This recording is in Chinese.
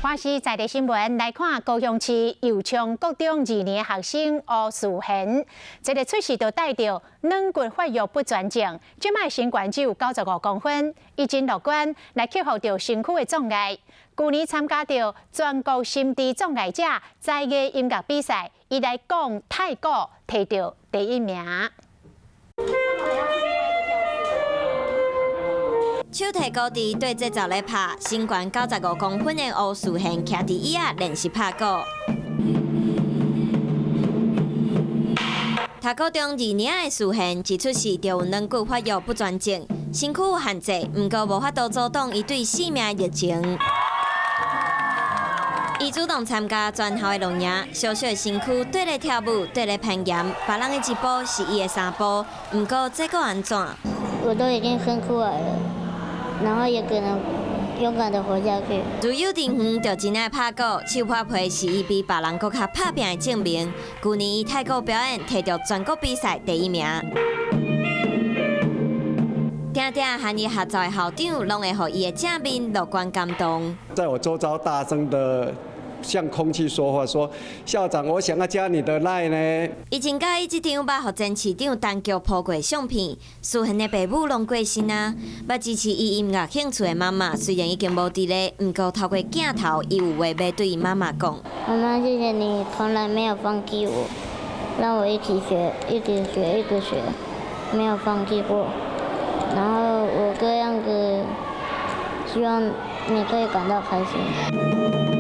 花是在地新闻来看，高雄市油厂高中2年学生吴淑贤，这个出事就带着软骨发育不全症，即卖身高只有95公分，已经乐观来克服着身躯的障碍。去年参加着全国心智障碍者在艺音乐比赛，伊来讲太鼓摕到第1名。 手提鼓伫对节奏咧拍，身高95公分的吴淑贤徛伫椅仔练习拍鼓。读高中2年的淑贤，一出世就有软骨发育不全症，身躯有限制，毋过无法度阻挡伊对生命的热情。伊主动参加全校的龙营，小小的身躯对咧跳舞，对咧攀岩，别人的1步是伊的3步，毋过这个安怎？我都已经生出来了。 然后也可能勇敢的活下去。自幼丁远就真爱拍鼓，手拍皮是伊比别人搁较拍拼的证明。去年伊太鼓表演摕到全国比赛第1名。定定和伊合作的校长，拢会互伊的正面乐观感动。在我周遭大声的向空气说话，说校长，我想要加你的赖呢。伊真介意这张捌互前市长陈菊铺过相片，淑贤的爸母拢过身啊。要支持伊音乐兴趣的妈妈，虽然已经无伫咧，毋过透过镜头，伊有话要对伊妈妈讲。妈妈，谢谢你从来没有放弃我，让我一起学，一直学，一直学，没有放弃过。然后我这样子，希望你可以感到开心。